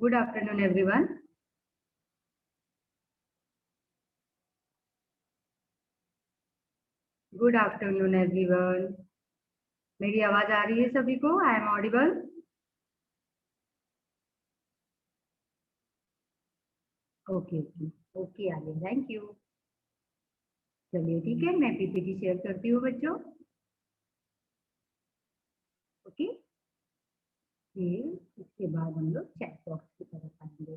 Good afternoon, everyone. Good afternoon, everyone. मेरी आवाज आ रही है सभी को? I am audible? Okay okay आगे, थैंक यू। चलिए ठीक है, मैं पीपीटी शेयर करती हूँ बच्चों। ओके, फिर इसके बाद हम लोग चैट बॉक्स की तरफ आएंगे।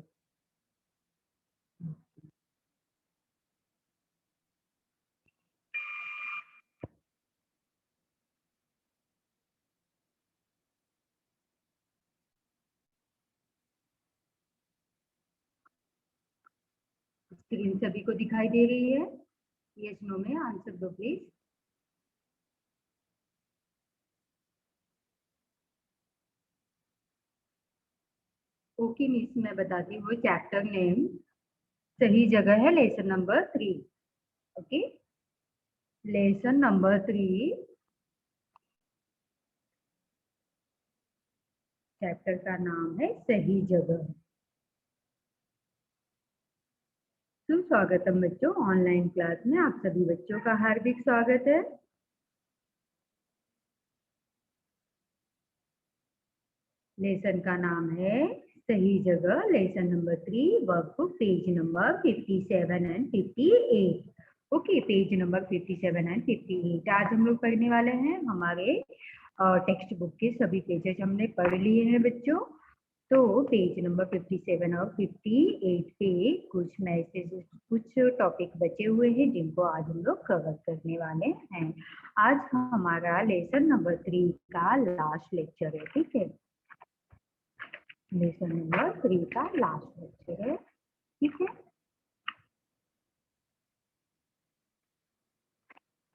स्क्रीन सभी को दिखाई दे रही है? यस नो में आंसर दो प्लीज। ओके मिस, मैं बताती हूँ चैप्टर नेम सही जगह है lesson number 3। Okay, lesson number 3 chapter का नाम है सही जगह। सुस्वागतम बच्चों, ऑनलाइन क्लास में आप सभी बच्चों का हार्दिक स्वागत है। लेसन का नाम है सही जगह, lesson number 3, workbook page number 57 and 58। Okay, page number 57 and 58 आज हम लोग पढ़ने वाले हैं। हमारे टेक्स्ट बुक के सभी पेजेस हमने पढ़ लिए हैं बच्चों। तो पेज नंबर 57 और 58 पे कुछ मैसेज, कुछ टॉपिक बचे हुए हैं जिनको आज हम लोग कवर करने वाले हैं। आज हमारा लेसन नंबर 3 का लास्ट लेक्चर है, ठीक है। लेसन नंबर 3 का लास्ट लेक्चर है, ठीक है।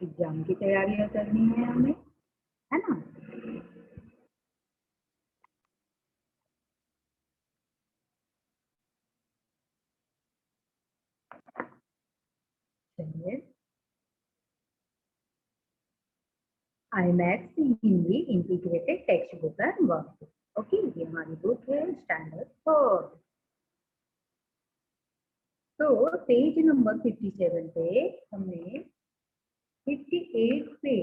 एग्जाम की तैयारियां करनी है हमें, है ना। चलिए, IMAX Hindi integrated text book and workbook. Okay, ये हमारी बुक है स्टैंडर्ड 4। तो पेज नंबर 57 पे हमने 58 पे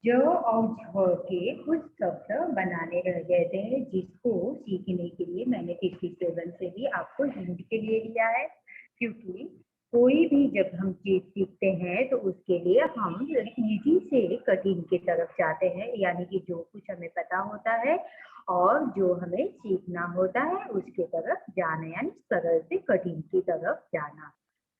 ज और झ के कुछ शब्द बनाने रह गए थे, जिसको सीखने के लिए मैंने 57 से भी आपको हिंट के लिए लिया है। क्योंकि कोई भी जब हम चीज सीखते हैं तो उसके लिए हम इजी से कठिन की तरफ जाते हैं, यानी कि जो कुछ हमें पता होता है और जो हमें सीखना होता है उसके तरफ जाना, यानी सरल से कठिन की तरफ जाना,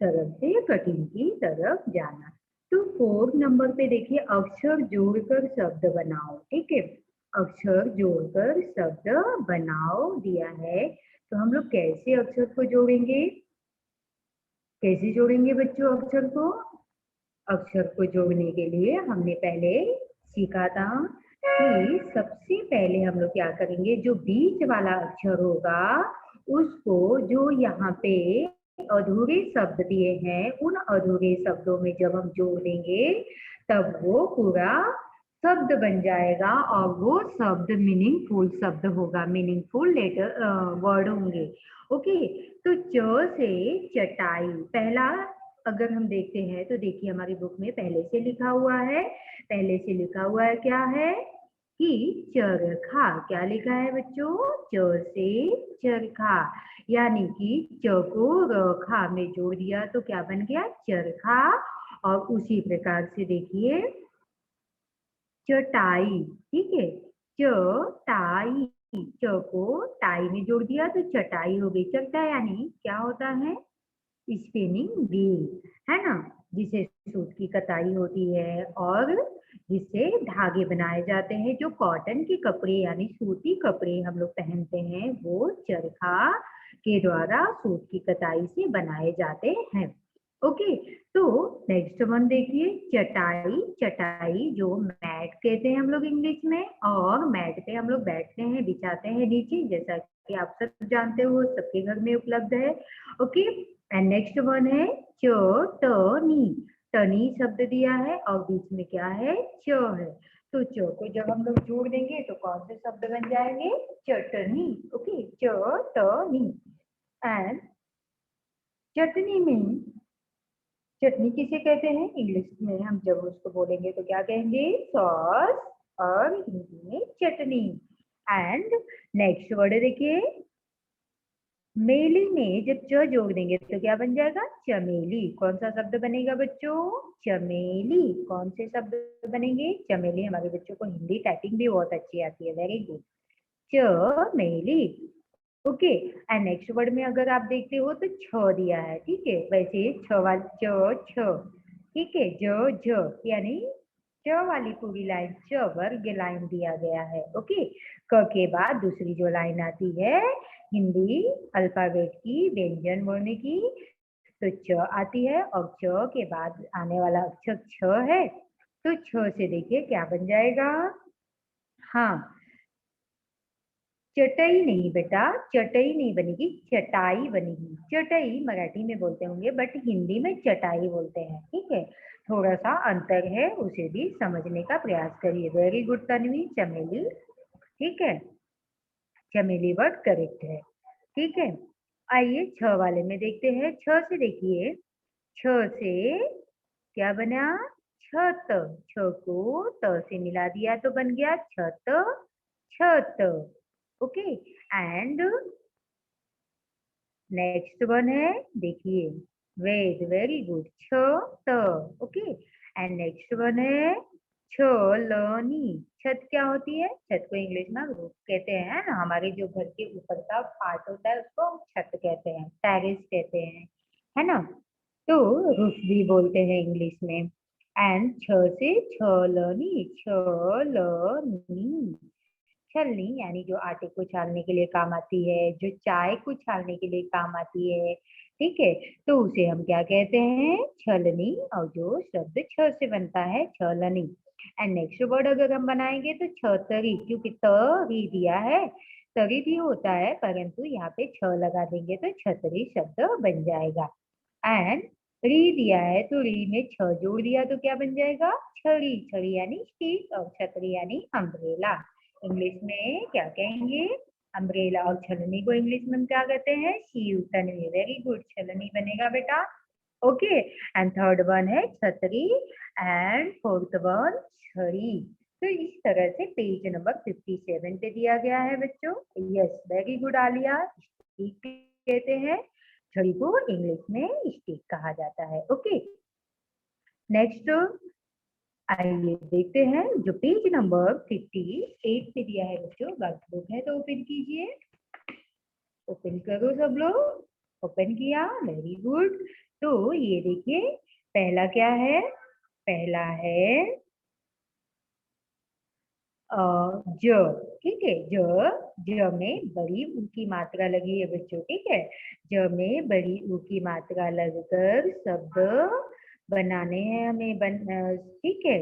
सरल से कठिन की तरफ जाना। तो 4 नंबर पे देखिए, अक्षर जोड़कर शब्द बनाओ, ठीक है। अक्षर जोड़कर शब्द बनाओ दिया है, तो हम लोग कैसे अक्षर को जोड़ेंगे? कैसे जोड़ेंगे बच्चों अक्षर को? अक्षर को जोड़ने के लिए हमने पहले सीखा था कि सबसे पहले हम लोग क्या करेंगे, जो बीच वाला अक्षर होगा उसको, जो यहाँ पे अधूरे शब्द दिए हैं, उन अधूरे शब्दों में जब हम जोड़ देंगे तब वो पूरा शब्द बन जाएगा और वो शब्द मीनिंगफुल शब्द होगा, मीनिंगफुल लेटर वर्ड होंगे। ओके, तो च से चटाई पहला अगर हम देखते हैं तो देखिए हमारी बुक में पहले से लिखा हुआ है, पहले से लिखा हुआ है क्या है कि चरखा। क्या लिखा है बच्चों? च से चरखा, यानी कि च को रखा में जोड़ दिया तो क्या बन गया? चरखा। और उसी प्रकार से देखिए चटाई, ठीक है। चटाई, च को टाई में जोड़ दिया तो चटाई हो गई। चटा यानी क्या होता है? स्पिनिंग व्हील, है ना, जिसे सूत की कताई होती है और जिससे धागे बनाए जाते हैं। जो कॉटन के कपड़े यानी सूती कपड़े हम लोग पहनते हैं वो चरखा के द्वारा सूत की कताई से बनाए जाते हैं। ओके, तो नेक्स्ट वन देखिए, चटाई। चटाई जो मैट कहते हैं हम लोग इंग्लिश में, और मैट पे हम लोग बैठते हैं, बिछाते हैं नीचे, जैसा कि आप सब जानते हो, सबके घर में उपलब्ध है। ओके, एंड नेक्स्ट वन है चटनी। टनी शब्द दिया है और बीच में क्या है? च है, तो च को जब हम लोग जोड़ देंगे तो कौन से शब्द बन जाएंगे? चटनी। Okay, chutney. एंड चटनी में, चटनी किसे कहते हैं इंग्लिश में? हम जब उसको बोलेंगे तो क्या कहेंगे? सॉस। और हिंदी में चटनी। एंड नेक्स्ट वर्ड देखिए, मेली में जब च जोड़ देंगे तो क्या बन जाएगा? चमेली। कौन सा शब्द बनेगा बच्चों? चमेली। कौन से शब्द बनेंगे? चमेली। हमारे बच्चों को हिंदी टाइपिंग भी बहुत अच्छी आती है, वेरी गुड। चमेली। ओके। एंड नेक्स्ट वर्ड में अगर आप देखते हो तो छ दिया है, ठीक है। वैसे छ वाली छ, ठीक है। ज यानी च वाली पूरी लाइन, च वर्ग लाइन दिया गया है। ओके। क के बाद दूसरी जो लाइन आती है हिंदी अल्फाबेट की, व्यंजन वर्ण की, तो च आती है और च के बाद आने वाला अक्षर छ है। तो छ से देखिए क्या बन जाएगा? हाँ, चटई नहीं बेटा, चटई नहीं बनेगी, चटाई बनेगी। चटई मराठी में बोलते होंगे बट हिंदी में चटाई बोलते हैं, ठीक है। थोड़ा सा अंतर है, उसे भी समझने का प्रयास करिए। Very good Tanvi. चमेली, ठीक है। चमेली वर्ड करेक्ट है, ठीक है। आइए छ वाले में देखते हैं। छ से देखिए, छ से क्या बना? छत। छ को त से मिला दिया तो बन गया छत, छत। ओके। एंड नेक्स्ट वन है, देखिए, वेद, वेरी गुड, छ त। ओके। एंड नेक्स्ट वन है छलनी। छत क्या होती है? छत को इंग्लिश में रूफ कहते हैं ना, हमारे जो घर के ऊपर का पार्ट होता है उसको हम छत कहते हैं, टेरेस कहते हैं, है ना। तो रूफ भी बोलते हैं इंग्लिश में। एंड छ से छलनी, छलनी। छलनी यानी जो आटे को छानने के लिए काम आती है, जो चाय को छानने के लिए काम आती है, ठीक है। तो उसे हम क्या कहते हैं? छलनी। और जो शब्द छ से बनता है, छलनी। एंड नेक्स्ट वर्ड अगर हम बनाएंगे तो छतरी, क्योंकि तरी दिया है, तरी भी होता है परंतु यहाँ पे छ लगा देंगे तो छतरी शब्द बन जाएगा। एंड री दिया है तो री में छ जोड़ दिया तो क्या बन जाएगा? छड़ी। छड़ी यानी स्टिक और छतरी यानी अम्ब्रेला। इंग्लिश में क्या कहेंगे? अम्ब्रेला। और छलनी को इंग्लिश में हम क्या कहते हैं? शीव। तन्वी, वेरी गुड, छलनी बनेगा बेटा। ओके। एंड थर्ड वन है छतरी। एंड फोर्थ वन छड़ी। तो इस तरह से पेज नंबर 57 पे दिया गया है बच्चों। Yes, very good Alia. Stick कहते हैं, छड़ी को इंग्लिश में स्टिक कहा जाता है। ओके। नेक्स्ट आइए देखते हैं जो पेज नंबर 58 पे दिया है बच्चों। वर्कबुक है तो ओपन कीजिए। ओपन करो सब लोग। ओपन किया, वेरी गुड। तो ये देखिए, पहला क्या है? पहला है ज, ठीक है। ज में बड़ी ऊ की मात्रा लगी है बच्चों, ठीक है। ज में बड़ी ऊ की मात्रा लगकर शब्द बनाने हैं हमें, ठीक है।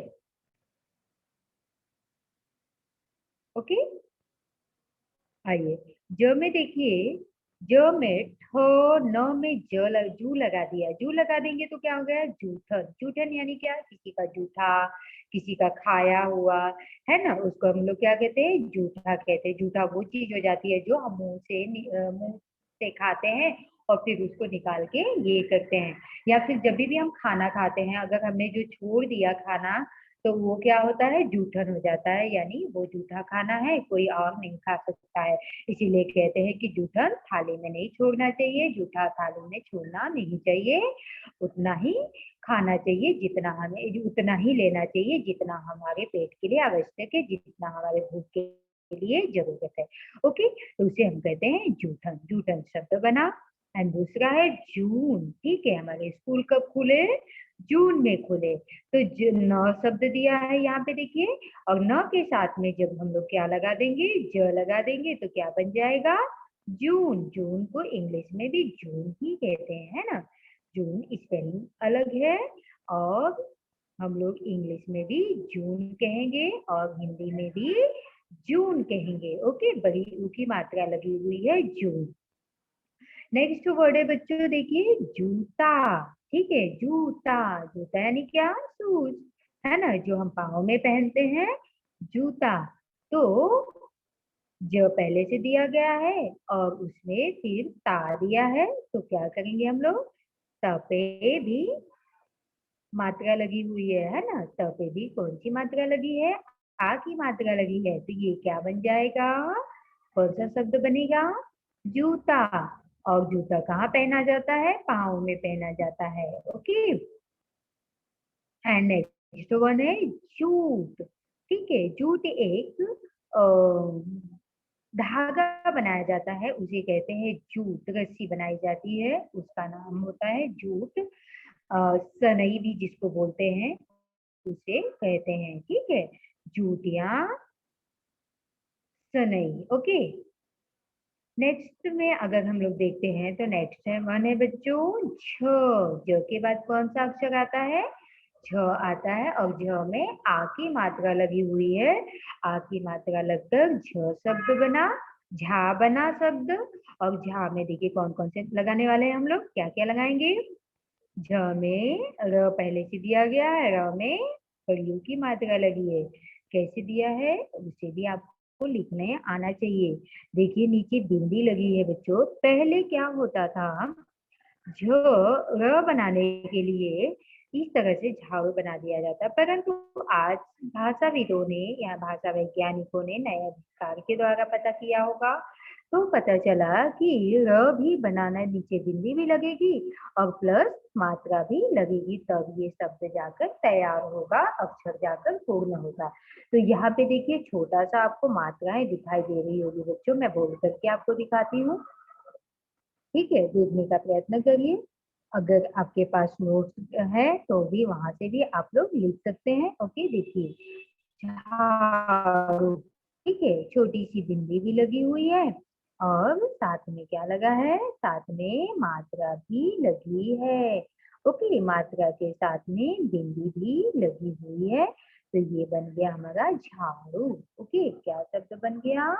ओके। आइए, ज में देखिए, ज में ठ, न में जू लगा दिया। जू लगा देंगे तो क्या हो गया? जूठन। जूठन यानी क्या? किसी का जूठा, किसी का खाया हुआ, है ना, उसको हम लोग क्या कहते हैं? जूठा कहते हैं। जूठा वो चीज हो जाती है जो हम मुंह से खाते हैं और फिर उसको निकाल के ये करते हैं। या फिर जब भी हम खाना खाते हैं, अगर हमने जो छोड़ दिया खाना, तो वो क्या होता है? जूठन हो जाता है, यानी वो जूठा खाना है, कोई और नहीं खा सकता है। इसीलिए कहते हैं कि जूठन थाली में नहीं छोड़ना चाहिए, जूठा थाली में छोड़ना नहीं चाहिए। उतना ही खाना चाहिए जितना हमें, उतना ही लेना चाहिए जितना हमारे पेट के लिए आवश्यक है, जितना हमारे भूख के लिए जरूरत है। ओके। तो उसे हम कहते हैं जूठन। जूठन शब्द बना। एंड दूसरा है जून, ठीक है। हमारे स्कूल कब खुले? जून में खुले। तो न शब्द दिया है यहाँ पे देखिए, और न के साथ में जब हम लोग क्या लगा देंगे? ज लगा देंगे तो क्या बन जाएगा? जून। जून को इंग्लिश में भी जून ही कहते हैं, है ना। जून स्पेलिंग अलग है, और हम लोग इंग्लिश में भी जून कहेंगे और हिंदी में भी जून कहेंगे। ओके, बड़ी ऊ की मात्रा लगी हुई है, जून। नेक्स्ट वर्ड है बच्चों देखिए, जूता, ठीक है। जूता, जूता यानी क्या? शूज, है ना, जो हम पाँव में पहनते हैं, जूता। तो ज पहले से दिया गया है और उसमें फिर ता दिया है, तो क्या करेंगे हम लोग? त पे भी मात्रा लगी हुई है ना? त पे भी कौन सी मात्रा लगी है? आ की मात्रा लगी है, तो ये क्या बन जाएगा? कौन सा शब्द बनेगा? जूता। और जूता कहाँ पहना जाता है? पाँव में पहना जाता है। ओके, एंड नेक्स्ट वन है जूट। ठीक है, जूट एक अ, धागा बनाया जाता है, उसे कहते हैं जूट। रस्सी बनाई जाती है, उसका नाम होता है जूट। सनई भी जिसको बोलते हैं उसे कहते हैं। ठीक है, जूट या सनई। ओके, नेक्स्ट में अगर हम लोग देखते हैं तो नेक्स्ट है वन है बच्चों झ। ज के बाद कौन सा अक्षर आता है? झ आता है, और झ में आ की मात्रा लगी हुई है। आ की मात्रा लगकर झ शब्द बना, झा बना शब्द। और झा में देखिए कौन कौन से लगाने वाले हैं हम लोग, क्या क्या लगाएंगे? झ में र पहले से दिया गया है, र में कड़ियों की मात्रा लगी है। कैसे दिया है उसे भी आपको लिखने आना चाहिए। देखिए नीचे बिंदी लगी है बच्चों। पहले क्या होता था, झ र बनाने के लिए इस तरह से झाड़ू बना दिया जाता, परंतु आज भाषाविदों ने या भाषा वैज्ञानिकों ने नए आविष्कार के द्वारा पता किया होगा, तो पता चला कि र भी बनाना, नीचे बिंदी भी लगेगी और प्लस मात्रा भी लगेगी, तब ये शब्द जाकर तैयार होगा, अक्षर जाकर पूर्ण होगा। तो यहाँ पे देखिए छोटा सा आपको मात्राएं दिखाई दे रही होगी बच्चों, मैं बोल करके आपको दिखाती हूँ। ठीक है, देखने का प्रयत्न करिए। अगर आपके पास नोट्स है तो भी वहां से भी आप लोग लिख सकते हैं। ओके, देखिए झाड़ू। ठीक है, छोटी सी बिंदी भी लगी हुई है और साथ में क्या लगा है? साथ में मात्रा भी लगी है। ओके, मात्रा के साथ में बिंदी भी लगी हुई है, तो ये बन गया हमारा झाड़ू। ओके, क्या शब्द बन गया?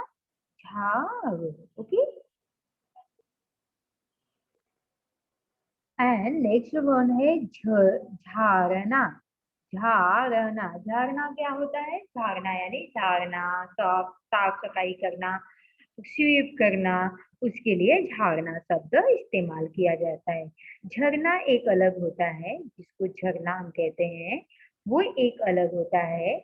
झाड़ू। ओके, एंड नेक्स्ट वन है झाड़ना। झाड़ना, झाड़ना क्या होता है? झाड़ना यानी झाड़ना, साफ साफ सफाई करना, स्वीप करना, उसके लिए झाड़ना शब्द इस्तेमाल किया जाता है। झरना एक अलग होता है, जिसको झरना हम कहते हैं, वो एक अलग होता है,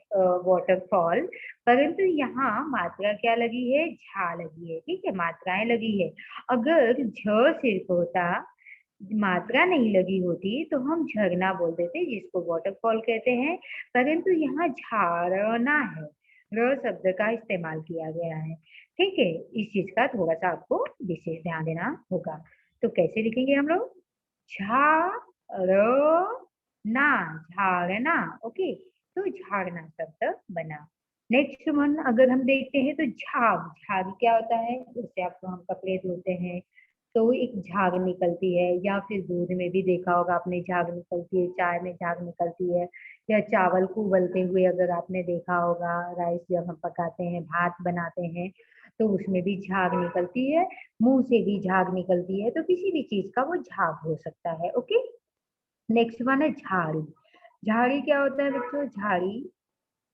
वाटरफॉल। परंतु यहाँ मात्रा क्या लगी है? झा लगी है। ठीक है, मात्राएं लगी है। अगर झ सिर्फ होता, मात्रा नहीं लगी होती, तो हम झरना बोल देते जिसको वाटरफॉल कहते हैं, परंतु यहाँ झारना है, र शब्द का इस्तेमाल किया गया है। ठीक है, इस चीज का थोड़ा सा आपको विशेष ध्यान देना होगा। तो कैसे लिखेंगे हम लोग? झा र ना, झारना। ओके, तो झारना शब्द बना। नेक्स्ट वन अगर हम देखते हैं तो झाग। झाग क्या होता है? जैसे आपको हम कपड़े धोते हैं तो एक झाग निकलती है, या फिर दूध में भी देखा होगा आपने, झाग निकलती है, चाय में झाग निकलती है, या चावल को उबलते हुए अगर आपने देखा होगा, राइस जब हम पकाते हैं, भात बनाते हैं, तो उसमें भी झाग निकलती है, मुंह से भी झाग निकलती है, तो किसी भी चीज का वो झाग हो सकता है। ओके, नेक्स्ट वन है झाड़ी। झाड़ी क्या होता है बच्चों? झाड़ी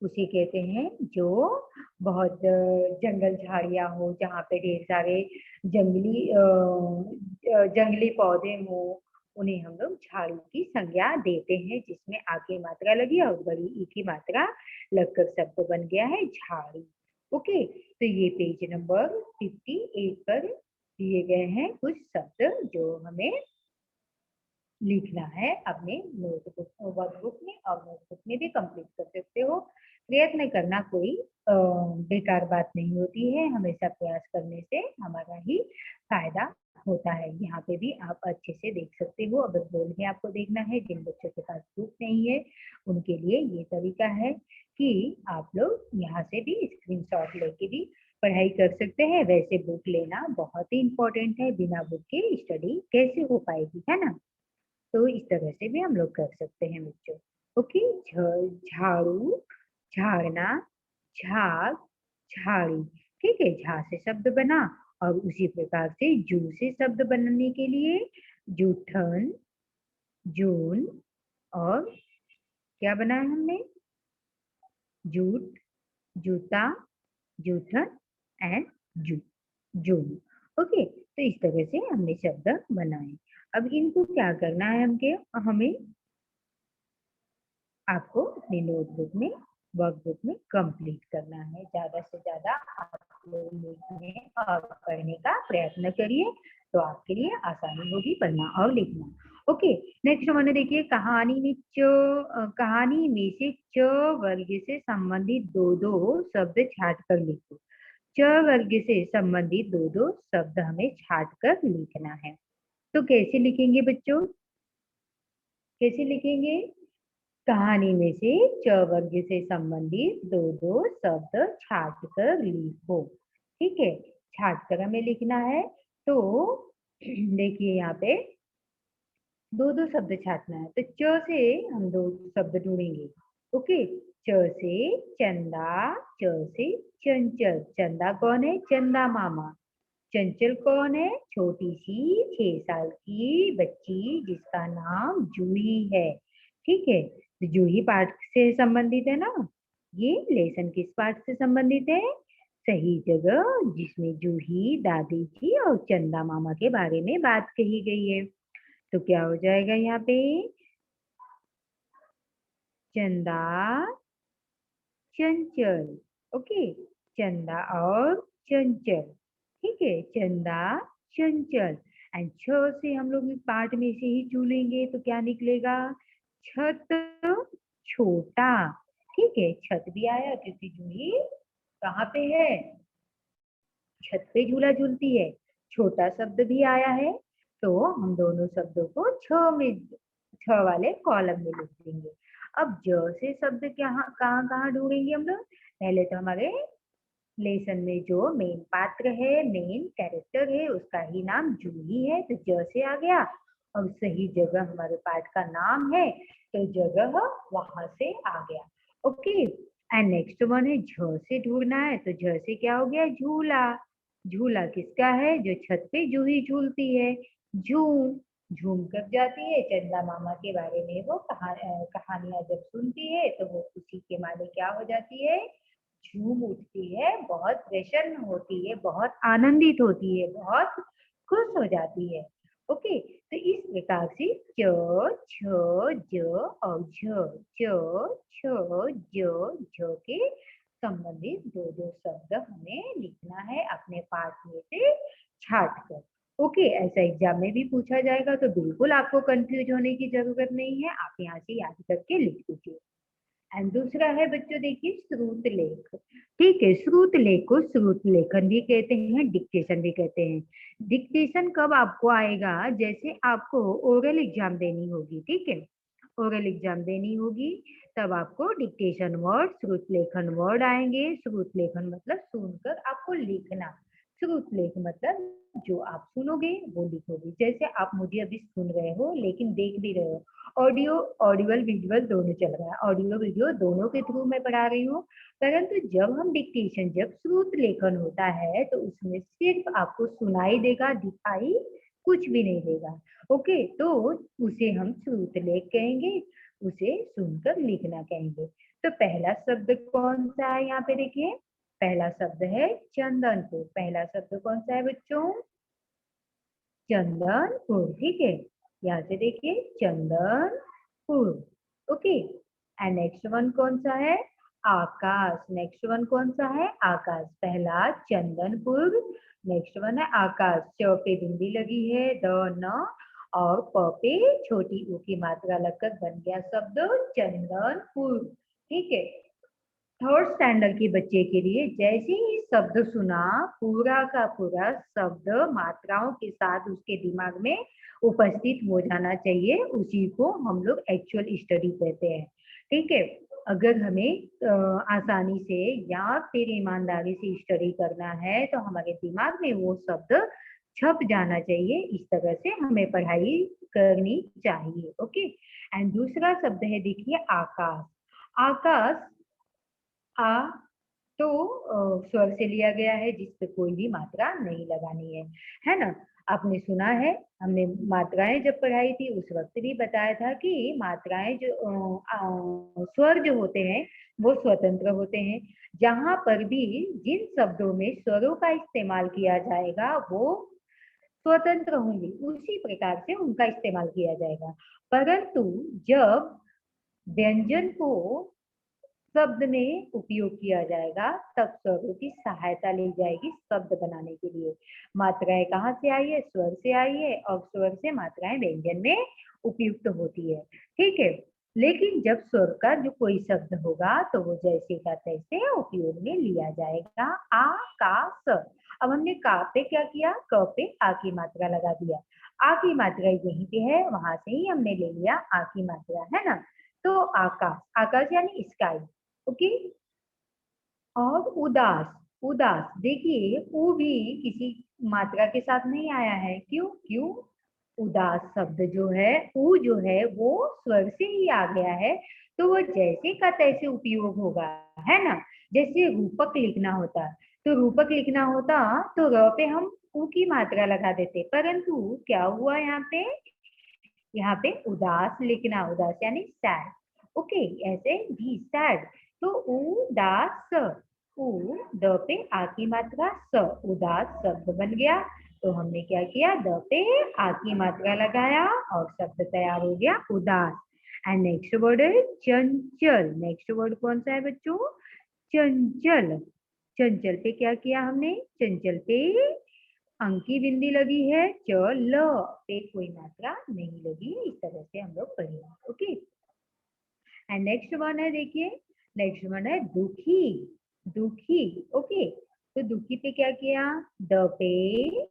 उसे कहते हैं जो बहुत जंगल झाड़ियां हो, जहाँ पे ढेर सारे जंगली पौधे हो, उन्हें हम लोग झाड़ी की संज्ञा देते हैं, जिसमें आ की मात्रा लगी और बड़ी ई की मात्रा लगकर शब्द बन गया है झाड़ी। ओके, तो ये पेज नंबर 58 पर दिए गए हैं कुछ शब्द जो हमें लिखना है अपने नोटबुक वर्कबुक में, और नोटबुक में भी कंप्लीट कर सकते हो। प्रयत्न करना कोई बेकार बात नहीं होती है, हमेशा प्रयास करने से हमारा ही फायदा होता है। यहाँ पे भी आप अच्छे से देख सकते हो। अगर बोर्ड में आपको देखना है, जिन बच्चों के पास बुक नहीं है उनके लिए ये तरीका है कि आप लोग यहाँ से भी स्क्रीनशॉट लेके भी पढ़ाई कर सकते हैं। वैसे बुक लेना बहुत ही इम्पोर्टेंट है, बिना बुक के स्टडी कैसे हो पाएगी, है ना? तो इस तरह से भी हम लोग कर सकते हैं बच्चों। ओके, झाड़ू, झाड़ना, झाग, झाड़ी। ठीक है, झा से शब्द बना, और उसी प्रकार से जू से शब्द बनने के लिए जूठन, जून, और क्या बनाया हमने? जूट, जूता, जूठन एंड जू, जून। ओके, तो इस तरह से हमने शब्द बनाए। अब इनको क्या करना है हमें आपको अपनी नोटबुक में, वर्कबुक में कंप्लीट करना है। ज़्यादा से ज़्यादा आप लोग लिखने और पढ़ने का प्रयत्न करिए, तो आपके लिए आसानी होगी पढ़ना और लिखना। ओके, नेक्स्ट मैंने देखिए कहानी में से च वर्ग से संबंधित दो शब्द छाट कर लिखो। च वर्ग से संबंधित दो शब्द हमें छाट कर लिखना है। तो कैसे लिखेंगे बच्चों, कैसे लिखेंगे? कहानी में से च वर्ग से संबंधित दो शब्द छाट कर लिखो। ठीक है, छाट कर हमें लिखना है। तो देखिए यहाँ पे दो शब्द छाटना है। तो च से हम दो शब्द ढूंढेंगे। ओके, च से चंदा, च से चंचल। चंदा कौन है? चंदा मामा। चंचल कौन है? छोटी सी 6 साल की बच्ची जिसका नाम जूही है। ठीक है, तो जूही पाठ से संबंधित है ना। ये लेसन किस पाठ से संबंधित है? सही जगह, जिसमें जूही, दादी जी और चंदा मामा के बारे में बात कही गई है। तो क्या हो जाएगा यहाँ पे? चंदा, चंचल। ओके, चंदा और चंचल। ठीक है, चंदा, चंचल। एंड छ से हम लोग इस पाठ में से ही चूलेंगे तो क्या निकलेगा? छत, छोटा। ठीक है, छत भी आया क्योंकि जूही कहाँ पे है? छत पे झूला झूलती है। छोटा शब्द भी आया है, तो हम दोनों शब्दों को छ वाले कॉलम में लिख देंगे। अब ज से शब्द कहाँ कहाँ कहाँ ढूंढेंगे हम लोग? पहले तो हमारे लेसन में जो मेन पात्र है, मेन कैरेक्टर है, उसका ही नाम जूही है, तो ज से आ गया। और सही जगह हमारे पाठ का नाम है, तो जगह वहां से आ गया। ओके, एंड नेक्स्ट वन है झ से ढूंढना है। तो झ से क्या हो गया? झूला। झूला किसका है? जो छत पे जूही झूलती है। झूम, झूम कर जाती है। चंदा मामा के बारे में वो कहानियां जब सुनती है तो वो खुशी के मारे क्या हो जाती है? झूम उठती है, बहुत प्रसन्न होती है, बहुत आनंदित होती है, बहुत खुश हो जाती है। ओके, तो इस प्रकार से च, छ, ज और झ, च, छ, ज के संबंधित दो शब्द हमें लिखना है अपने पाठ में से छाट कर। ओके, ऐसा एग्जाम में भी पूछा जाएगा, तो बिल्कुल आपको कंफ्यूज होने की जरूरत नहीं है, आप यहाँ से याद करके लिख दीजिए। एंड दूसरा है बच्चों देखिए श्रुत लेख। ठीक है, श्रुत लेख को श्रुत लेखन भी कहते हैं, डिक्टेशन भी कहते हैं। डिक्टेशन कब आपको आएगा? जैसे आपको ओरल एग्जाम देनी होगी। ठीक है, ओरल एग्जाम देनी होगी, तब आपको डिक्टेशन वर्ड, श्रुत लेखन वर्ड आएंगे। श्रुत लेखन मतलब सुनकर आपको लिखना। श्रुत लेख मतलब जो आप सुनोगे वो लिखोगे। जैसे आप मुझे अभी सुन रहे हो लेकिन देख भी रहे हो, ऑडियो, ऑडिबल विजुअल दोनों चल रहा है, ऑडियो वीडियो दोनों के थ्रू मैं पढ़ा रही हूँ। परंतु जब हम डिक्टेशन, जब श्रुत लेखन होता है तो उसमें सिर्फ आपको सुनाई देगा, दिखाई कुछ भी नहीं देगा। ओके, तो उसे हम श्रुत लेख कहेंगे, उसे सुनकर लिखना कहेंगे। तो पहला शब्द कौन सा है यहाँ पे देखिए? पहला शब्द है चंदनपुर। पहला शब्द कौन सा है बच्चों? चंदनपुर। ठीक है, यहाँ से देखिए Chandanpur. Okay, and next one कौन सा है? आकाश। नेक्स्ट वन कौन सा है? आकाश। पहला चंदनपुर, नेक्स्ट वन है आकाश। च पे बिंदी लगी है, द, न और प पे छोटी ऊ की मात्रा लगकर बन गया शब्द चंदनपुर। ठीक है, थर्ड स्टैंडर्ड के बच्चे के लिए जैसे ही शब्द सुना, पूरा का पूरा शब्द मात्राओं के साथ उसके दिमाग में उपस्थित हो जाना चाहिए, उसी को हम लोग एक्चुअल स्टडी कहते हैं। ठीक है, अगर हमें आसानी से या फिर ईमानदारी से स्टडी करना है तो हमारे दिमाग में वो शब्द छप जाना चाहिए। इस तरह से हमें पढ़ाई करनी चाहिए। ओके, एंड दूसरा शब्द है देखिए आकाश। आकाश, आ तो स्वर से लिया गया है जिस पे कोई भी मात्रा नहीं लगानी है ना। आपने सुना है, हमने मात्राएं जब पढ़ाई थी उस वक्त भी बताया था कि मात्राएं जो स्वर जो होते हैं वो स्वतंत्र होते हैं। जहां पर भी जिन शब्दों में स्वरों का इस्तेमाल किया जाएगा वो स्वतंत्र होंगे, उसी प्रकार से उनका इस्तेमाल किया जाएगा। परंतु जब व्यंजन को शब्द में उपयोग किया जाएगा तब स्वरों की सहायता ली जाएगी शब्द बनाने के लिए। मात्राएं कहाँ से आई है? स्वर से आई है, और स्वर से मात्राएं व्यंजन में उपयुक्त होती है। ठीक है, लेकिन जब स्वर का जो कोई शब्द होगा तो वो जैसे का तैसे उपयोग में लिया जाएगा। आ, का, स। अब हमने का पे क्या किया? क पे आ की मात्रा लगा दिया। आ की मात्रा यहीं पे है, वहां से ही हमने ले लिया आ की मात्रा, है ना। तो आकाश, आकाश यानी स्काई। ओके। और उदास, उदास देखिए ऊ भी किसी मात्रा के साथ नहीं आया है। क्यों? क्यों? उदास शब्द जो है, ऊ जो है वो स्वर से ही आ गया है, तो वो जैसे का तैसे उपयोग होगा, है ना। जैसे रूपक लिखना होता, तो रूपक लिखना होता तो र पे हम ऊ की मात्रा लगा देते, परंतु क्या हुआ यहाँ पे? यहाँ पे उदास लिखना, उदास यानी सैड। ओके, ऐसे भी सैड। तो उदास, उ द पे आ की मात्रा, स, उदास शब्द बन गया। तो हमने क्या किया? द पे आ की मात्रा लगाया और शब्द तैयार हो गया उदास। एंड नेक्स्ट वर्ड है चंचल। नेक्स्ट वर्ड कौन सा है बच्चों? चंचल। चंचल पे क्या किया हमने? चंचल पे अंकी बिंदी लगी है, च ल पे कोई मात्रा नहीं लगी। इस तरह से हम लोग पढ़ेंगे। ओके, एंड नेक्स्ट वन है, देखिए नेक्स्ट वन है दुखी। दुखी। ओके, तो दुखी पे क्या किया? द पे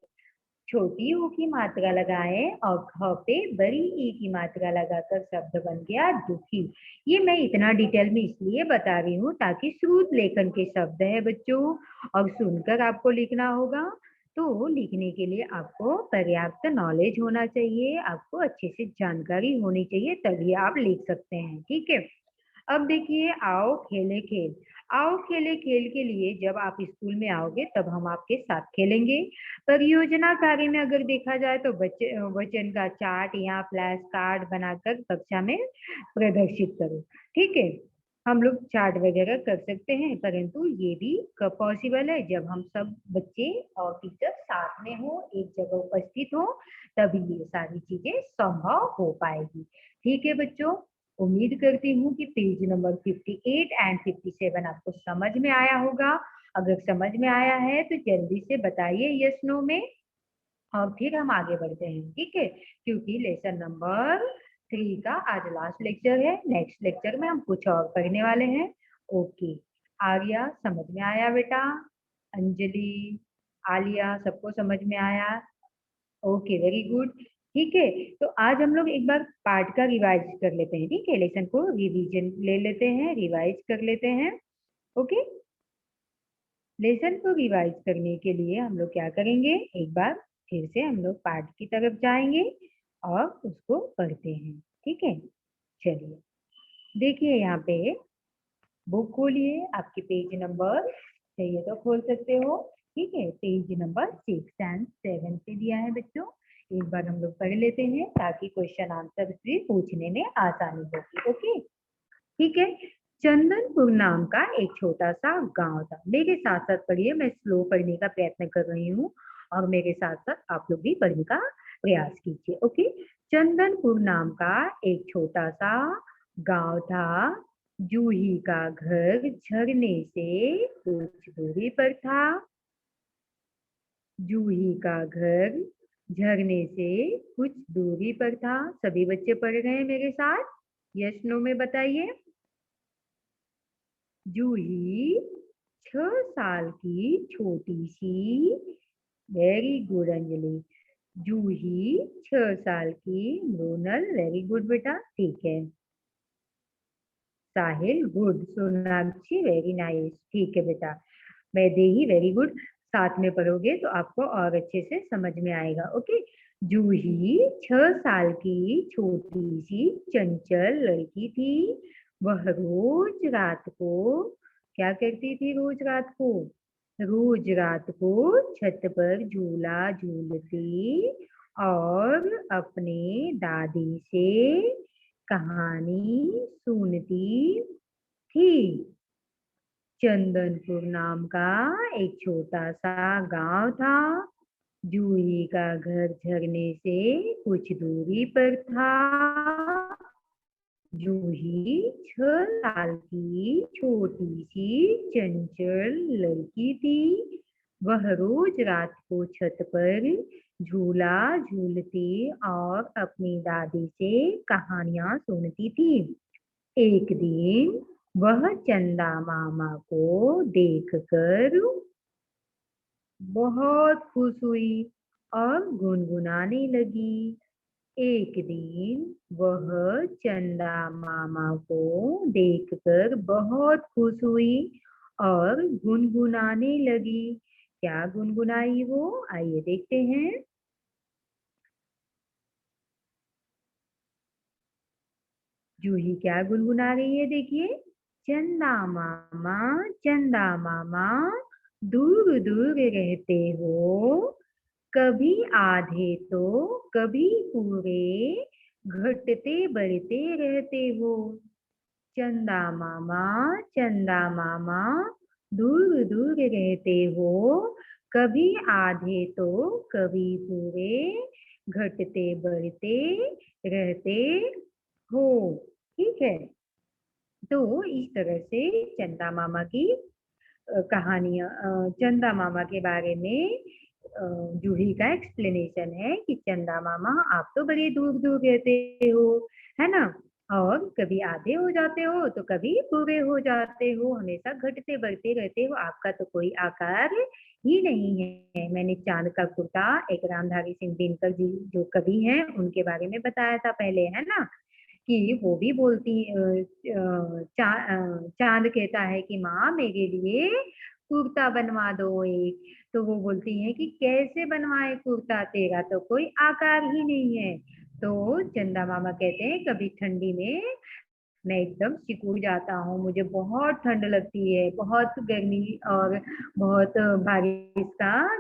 छोटी ऊ की मात्रा लगाए और ख पे बड़ी ई की मात्रा लगाकर शब्द बन गया दुखी। ये मैं इतना डिटेल में इसलिए बता रही हूँ ताकि श्रुत लेखन के शब्द है बच्चों, और सुनकर आपको लिखना होगा। तो लिखने के लिए आपको पर्याप्त नॉलेज होना चाहिए, आपको अच्छे से जानकारी होनी चाहिए, तभी आप लिख सकते हैं। ठीक है, अब देखिए आओ खेले खेल। आओ खेले खेल के लिए जब आप स्कूल में आओगे तब हम आपके साथ खेलेंगे। परियोजना कार्य में अगर देखा जाए तो बच्चे वचन का चार्ट या फ्लैश कार्ड बनाकर कक्षा में प्रदर्शित करो। ठीक है, हम लोग चार्ट वगैरह कर सकते हैं, परंतु ये भी कब पॉसिबल है? जब हम सब बच्चे और टीचर साथ में हो, एक जगह उपस्थित हो, तभी ये सारी चीजें संभव हो पाएगी। ठीक है बच्चों, उम्मीद करती हूँ कि पेज नंबर 58 एंड 57 आपको समझ में आया होगा। अगर समझ में आया है तो जल्दी से बताइए यस नो में, और फिर हम आगे बढ़ते हैं। ठीक है, क्योंकि लेसन नंबर 3 का आज लास्ट लेक्चर है। नेक्स्ट लेक्चर में हम कुछ और पढ़ने वाले हैं। ओके, आर्या समझ में आया बेटा? अंजलि, आलिया, सबको समझ में आया? Okay, very good. ठीक है, तो आज हम लोग एक बार पार्ट का रिवाइज कर लेते हैं। ठीक है, लेसन को रिवीजन ले लेते हैं, रिवाइज कर लेते हैं। ओके, लेसन को रिवाइज करने के लिए हम लोग क्या करेंगे? एक बार फिर से हम लोग पार्ट की तरफ जाएंगे और उसको पढ़ते हैं। ठीक है, चलिए देखिए यहाँ पे बुक खोलिए, आपके पेज नंबर चाहिए तो खोल सकते हो। ठीक है, पेज नंबर 6 एंड 7 पे दिया है बच्चों। एक बार हम लोग पढ़ लेते हैं ताकि क्वेश्चन आंसर भी पूछने में आसानी होगी। ओके, ठीक है। चंदनपुर नाम का एक छोटा सा गांव था। मेरे साथ साथ पढ़िए, मैं स्लो पढ़ने का प्रयत्न कर रही हूँ और मेरे साथ साथ आप लोग भी पढ़ने का प्रयास कीजिए। ओके, चंदनपुर नाम का एक छोटा सा गांव था। जूही का घर झरने से कुछ दूरी पर था। जूही का घर झरने से कुछ दूरी पर था। सभी बच्चे पढ़ रहे हैं मेरे साथ? यस नो में बताइए। जूही 6 साल की छोटी सी, वेरी गुड अंजलि। जूही 6 साल की, मृणाल वेरी गुड बेटा, ठीक है। साहिल गुड, सोनाक्षी वेरी नाइस, ठीक है बेटा। Vaidehi very good. साथ में पढ़ोगे तो आपको और अच्छे से समझ में आएगा। ओके, जूही 6 साल की छोटी सी चंचल लड़की थी। वह रोज रात को क्या करती थी रोज रात को? रोज रात को छत पर झूला झूलती और अपने दादी से कहानी सुनती थी। चंदनपुर नाम का एक छोटा सा गांव था। जूही का घर झरने से कुछ दूरी पर था। जूही 6 साल की छोटी सी चंचल लड़की थी। वह रोज रात को छत पर झूला झूलती और अपनी दादी से कहानियां सुनती थी। एक दिन वह चंदा मामा को देखकर बहुत खुश हुई और गुनगुनाने लगी। एक दिन वह चंदा मामा को देखकर बहुत खुश हुई और गुनगुनाने लगी। क्या गुनगुनाई वो? आइए देखते हैं। जूही क्या गुनगुना रही है, देखिए। चंदा मामा दूर दूर रहते हो, कभी आधे तो कभी पूरे, घटते बढ़ते रहते हो। चंदा मामा दूर दूर रहते हो, कभी आधे तो कभी पूरे, घटते बढ़ते रहते हो। ठीक है, तो इस तरह से चंदा मामा की कहानियां, चंदा मामा के बारे में जूही का एक्सप्लेनेशन है कि चंदा मामा आप तो बड़े दूर दूर रहते हो, है ना, और कभी आधे हो जाते हो तो कभी पूरे हो जाते हो, हमेशा घटते बढ़ते रहते हो, आपका तो कोई आकार ही नहीं है। मैंने चांद का कुर्ता एक रामधारी सिंह दिनकर जी जो कवि हैं उनके बारे में बताया था पहले, है ना, कि वो भी बोलती चांद कहता है कि माँ मेरे लिए कुर्ता बनवा दो एक। तो वो बोलती है कि कैसे बनवाए कुर्ता, तेरा तो कोई आकार ही नहीं है। तो चंदा मामा कहते हैं कभी ठंडी में मैं एकदम सिकुड़ जाता हूँ, मुझे बहुत ठंड लगती है, बहुत गर्मी और बहुत बारिश का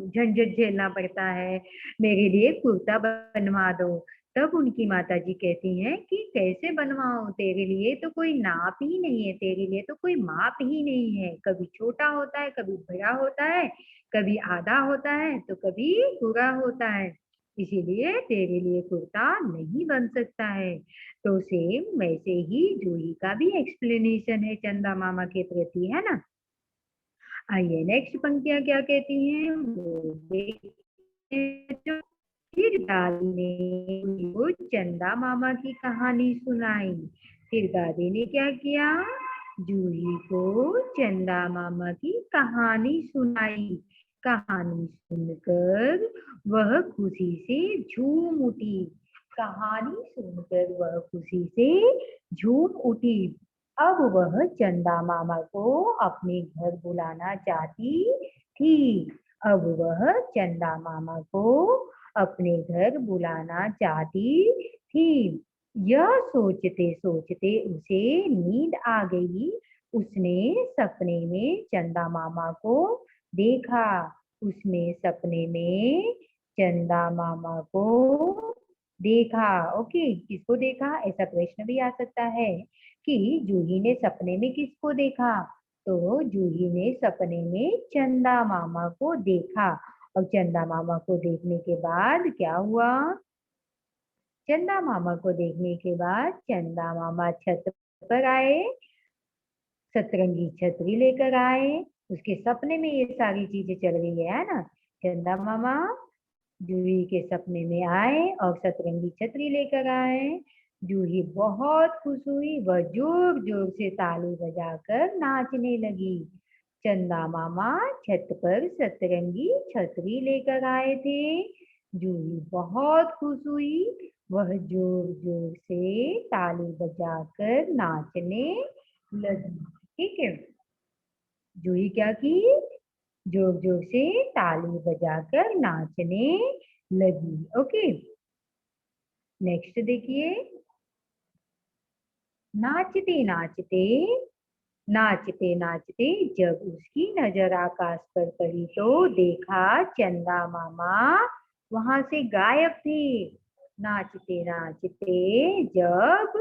झंझट झेलना पड़ता है, मेरे लिए कुर्ता बनवा दो। तब उनकी माता जी कहती हैं कि कैसे बनवाऊं, तेरे लिए तो कोई नाप ही नहीं है, तेरे लिए तो कोई माप ही नहीं है, कभी छोटा होता है कभी बड़ा होता है, कभी आधा होता है तो कभी पूरा होता है, इसीलिए तेरे लिए कुर्ता नहीं बन सकता है। तो सेम वैसे ही जूही का भी एक्सप्लेनेशन है चंदा मामा के प्रति, है ना। आइए नेक्स्ट पंक्तियां क्या कहती हैं वो देखते हैं। तो फिर दादी ने वो चंदा मामा की कहानी सुनाई। फिर दादी ने क्या किया, जूही को चंदा मामा की कहानी सुनाई। कहानी सुनकर वह खुशी से झूम उठी। कहानी सुनकर वह खुशी से झूम उठी। अब वह चंदा मामा को अपने घर बुलाना चाहती थी। अब वह चंदा मामा को अपने घर बुलाना चाहती थी। यह सोचते सोचते उसे नींद आ गई। उसने सपने में चंदा मामा को देखा। उसने सपने में चंदा मामा को देखा। ओके, किसको देखा, ऐसा प्रश्न भी आ सकता है कि जूही ने सपने में किसको देखा। तो जूही ने सपने में चंदा मामा को देखा। और चंदा मामा को देखने के बाद क्या हुआ, चंदा मामा को देखने के बाद चंदा मामा छत पर आए, सतरंगी छतरी लेकर आए। उसके सपने में ये सारी चीजें चल रही है ना। चंदा मामा जूही के सपने में आए और सतरंगी छतरी लेकर आए। जूही बहुत खुश हुई, वह जोर जोर से ताली बजाकर नाचने लगी। चंदा मामा छत पर सतरंगी छतरी लेकर आए थे। जूही बहुत खुश हुई, वह जोर जोर से ताली बजाकर नाचने लगी। ठीक है, जूही क्या की, जोर जोर से ताली बजाकर नाचने लगी। ओके, नेक्स्ट देखिए। नाचते नाचते नाचते नाचते जब उसकी नजर आकाश पर पड़ी तो देखा चंदा मामा वहां से गायब थे। नाचते नाचते जब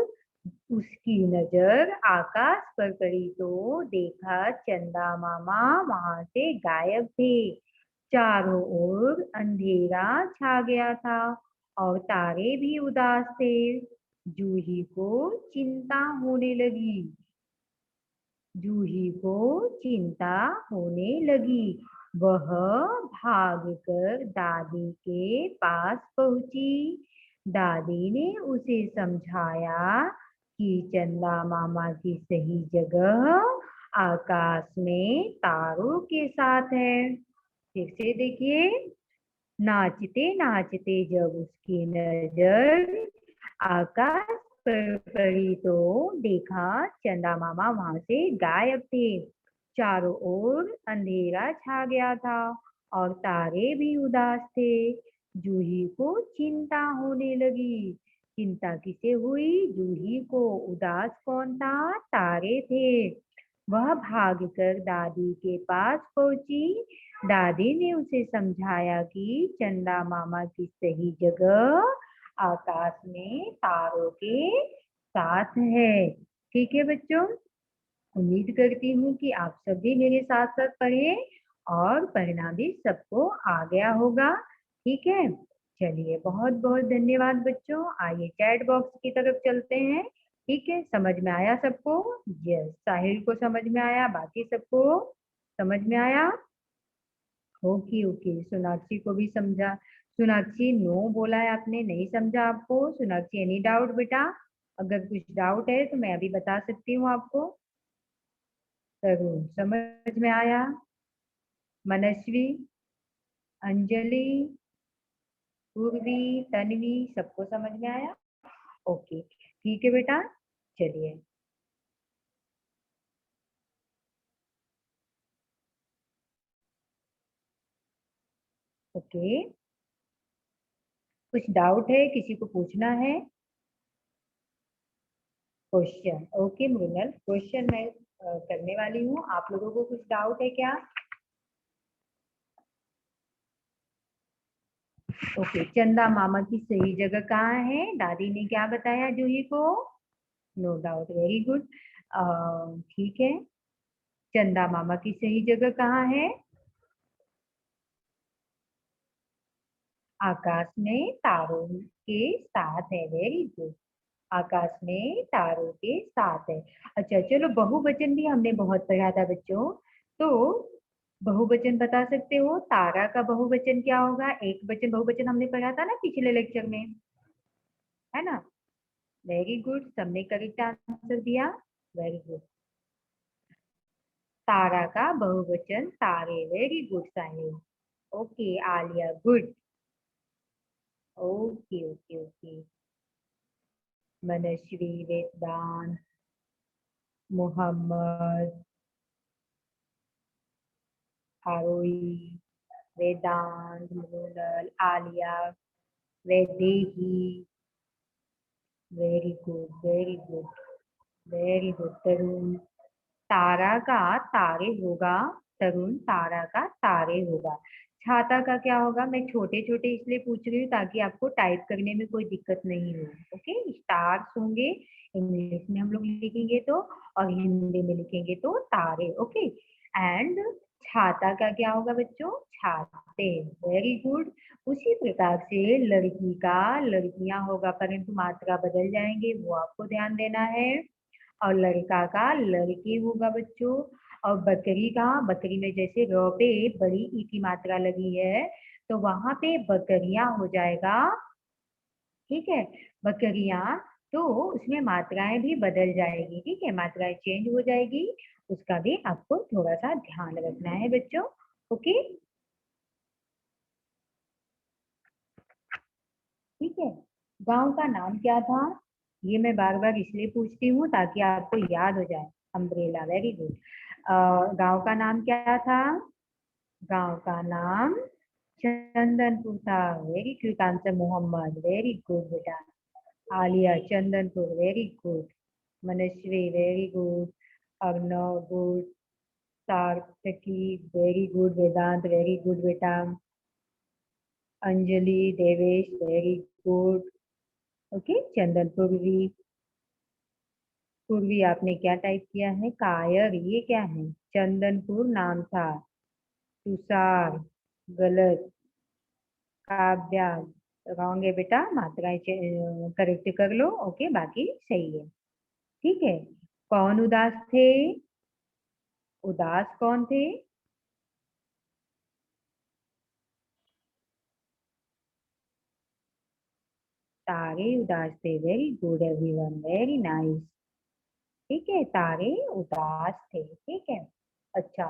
उसकी नजर आकाश पर पड़ी तो देखा चंदा मामा वहां से गायब थे। चारों ओर अंधेरा छा गया था और तारे भी उदास थे। जूही को चिंता होने लगी। जूही को चिंता होने लगी। वह भागकर दादी के पास पहुंची। दादी ने उसे समझाया कि चंदा मामा की सही जगह आकाश में तारों के साथ है। फिर से देखिए, नाचते नाचते जब उसकी नजर आकाश पर पड़ी तो देखा चंदा मामा वहां से गायब थे। चारों ओर अंधेरा छा गया था और तारे भी उदास थे। जूही को चिंता होने लगी। चिंता किसे हुई? जूही को। उदास कौन था? तारे थे। वह भागकर दादी के पास पहुंची। दादी ने उसे समझाया कि चंदा मामा की सही जगह आकाश में तारों के साथ है। ठीक है बच्चों, उम्मीद करती हूँ कि आप सभी मेरे साथ साथ पढ़ें और पढ़ना भी सबको आ गया होगा। ठीक है, चलिए बहुत बहुत धन्यवाद बच्चों। आइए चैट बॉक्स की तरफ चलते हैं। ठीक है, समझ में आया सबको? यस, साहिल को समझ में आया, बाकी सबको समझ में आया? ओके ओके, सोनाक्षी को भी समझा। सोनाक्षी नो बोला है आपने, नहीं समझा आपको। सोनाक्षी एनी डाउट बेटा? अगर कुछ डाउट है तो मैं अभी बता सकती हूँ आपको। तरुण समझ में आया? मनस्वी, अंजलि, पूर्वी, तन्वी, सबको समझ में आया? ओके ठीक है बेटा, चलिए। ओके, कुछ डाउट है? किसी को पूछना है क्वेश्चन? ओके मृणल, क्वेश्चन मैं करने वाली हूँ। आप लोगों को कुछ डाउट है क्या? ओके, चंदा मामा की सही जगह कहाँ है? दादी ने क्या बताया जूही को? No doubt, very good. ठीक है, चंदा मामा की सही जगह कहाँ है? आकाश में तारों के साथ है। वेरी गुड, आकाश में तारों के साथ है। अच्छा चलो, बहुवचन भी हमने बहुत पढ़ा था बच्चों, तो बहुवचन बता सकते हो? तारा का बहुवचन क्या होगा? एक वचन बहुवचन हमने पढ़ा था ना पिछले लेक्चर में, है ना? वेरी गुड, सबने करेक्ट आंसर दिया। वेरी गुड, तारा का बहुवचन तारे। Very good Sahil. Okay Aaliya, good. Okay okay okay, Manashvi, Vedant, Mohammad, Aarohi, Vedant, Monal, Aaliya, Vaidehi. Very good very good very good. Tarun, तारा का तारे होगा। तरुण, तारा का तारे होगा। छाता का क्या होगा? मैं छोटे छोटे इसलिए पूछ रही हूँ ताकि आपको टाइप करने में कोई दिक्कत नहीं हो। ओके, स्टार्स होंगे, इंग्लिश में हम लोग लिखेंगे तो, और हिंदी में लिखेंगे तो तारे। ओके, एंड छाता का क्या होगा बच्चों? छाते। Very good. उसी प्रकार से लड़की का लड़कियां होगा, परंतु मात्रा बदल जाएंगे, वो आपको ध्यान देना है। और लड़का का लड़के होगा बच्चों। और बकरी का, बकरी में जैसे र पे बड़ी ई की मात्रा लगी है तो वहां पे बकरियां हो जाएगा। ठीक है, बकरियां, तो उसमें मात्राएं भी बदल जाएगी। ठीक है, मात्राएं चेंज हो जाएगी, उसका भी आपको थोड़ा सा ध्यान रखना है बच्चों। ओके, ठीक है। गांव का नाम क्या था? ये मैं बार बार इसलिए पूछती हूँ ताकि आपको याद हो जाए। Umbrella, very good. गांव का नाम क्या था? गांव का नाम चंदनपुर था। Very quick answer Mohammad, very good बेटा। Aaliya, Chandanpur, very good. Manashri, very good. Arnav good, Sarthaki very good, Vedant very good बेटा, Anjali Devesh very good. Okay, Chandan Purvi, Purvi आपने क्या टाइप किया है? कायर, ये क्या है? चंदनपुर नाम था। तुषार गलत, काव्या रॉन्ग है बेटा, मात्राएं करेक्ट कर लो। ओके, बाकी सही है। ठीक है, कौन उदास थे? उदास कौन थे? तारे उदास थे, very good everyone, very nice. ठीक है, तारे उदास थे, ठीक है। अच्छा,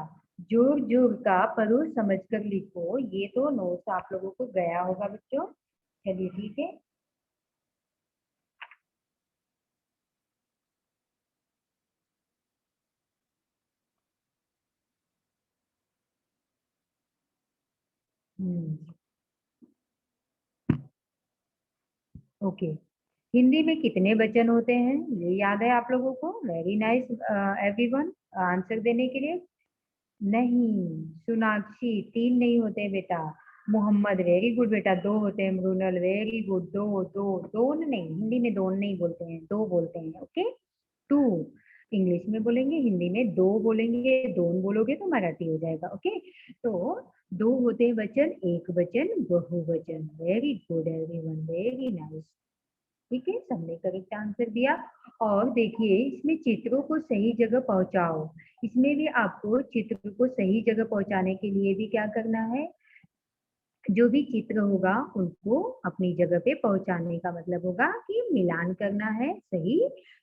जोर जोर का पढ़ो, समझ कर लिखो, ये तो नोट्स आप लोगों को गया होगा बच्चों। चलिए ठीक है। हम्म, ओके। हिंदी में कितने वचन होते हैं, ये याद है आप लोगों को? वेरी नाइस एवरीवन, आंसर देने के लिए। नहीं, सोनाक्षी तीन नहीं होते बेटा। मोहम्मद वेरी गुड बेटा, दो होते हैं। मृणाल वेरी गुड, दो दो, दोन नहीं, हिंदी में दोन नहीं बोलते हैं, दो बोलते हैं। ओके, टू इंग्लिश में बोलेंगे, हिंदी में दो बोलेंगे, दोन बोलोगे तो मराठी हो जाएगा। ओके, तो दो होते हैं वचन, एक वचन बहुवचन। Very good everyone, very nice. ठीक है, सबने करेक्ट आंसर दिया। और देखिए, इसमें चित्रों को सही जगह पहुंचाओ। इसमें भी आपको चित्र को सही जगह पहुंचाने के लिए भी क्या करना है? जो भी चित्र होगा उनको अपनी जगह पे पहुंचाने का मतलब होगा कि मिलान करना है, सही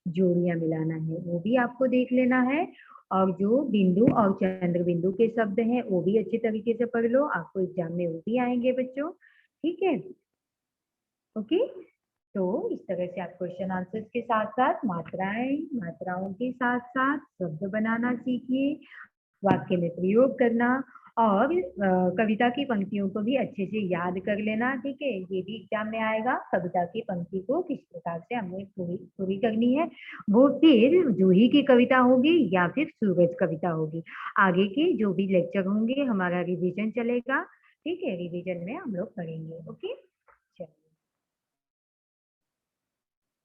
जोड़ियां मिलाना है, वो भी आपको देख लेना है। और जो बिंदु और चंद्र बिंदु के शब्द हैं वो भी अच्छे तरीके से पढ़ लो, आपको एग्जाम में वो भी आएंगे बच्चों। ठीक है, ओके। तो इस तरह से आप क्वेश्चन आंसर्स के साथ साथ मात्राओं के साथ साथ शब्द बनाना सीखिए, वाक्य में प्रयोग करना, और कविता की पंक्तियों को भी अच्छे से याद कर लेना। ठीक है, ये भी एग्जाम में आएगा, कविता की पंक्ति को किस प्रकार से हमें पूरी पूरी करनी है। वो फिर जूही की कविता होगी या फिर सूरज कविता होगी। आगे के जो भी लेक्चर होंगे हमारा रिवीजन चलेगा। ठीक है, रिवीजन में हम लोग पढ़ेंगे। ओके, चलिए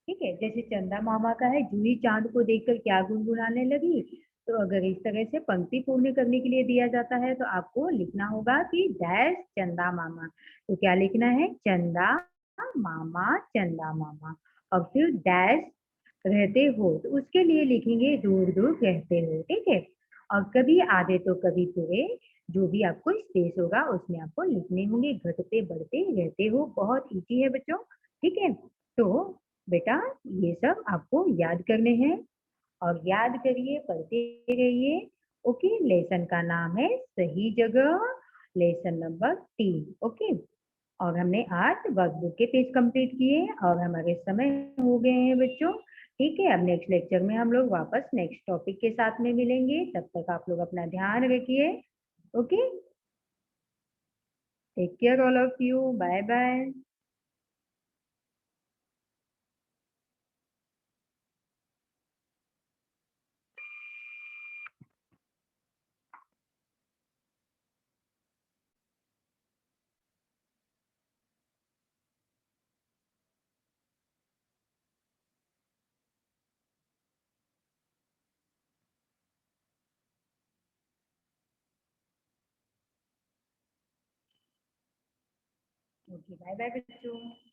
ठीक है। जैसे चंदा मामा का है, जूही चांद को देखकर क्या गुनगुनाने लगी। तो अगर इस तरह से पंक्ति पूर्ण करने के लिए दिया जाता है तो आपको लिखना होगा कि डैश चंदा मामा। तो क्या लिखना है? चंदा मामा, चंदा मामा, और फिर डैश रहते हो, तो उसके लिए लिखेंगे दूर दूर रहते हो। ठीक है, और कभी आधे तो कभी पूरे, जो भी आपको स्पेस होगा उसमें आपको लिखने होंगे। घटते बढ़ते रहते हो, बहुत इजी है बच्चों। ठीक है, तो बेटा ये सब आपको याद करने हैं, और याद करिए, पढ़ते रहिए। ओके, लेसन का नाम है सही जगह, लेसन नंबर 3। ओके, और हमने आज वर्कबुक के पेज कंप्लीट किए और हमारे समय हो गए हैं बच्चों। ठीक है, अब नेक्स्ट लेक्चर में हम लोग वापस नेक्स्ट टॉपिक के साथ में मिलेंगे। तब तक आप लोग अपना ध्यान रखिए। Okay, take care all of you, bye bye. Okay, bye bye बच्चों।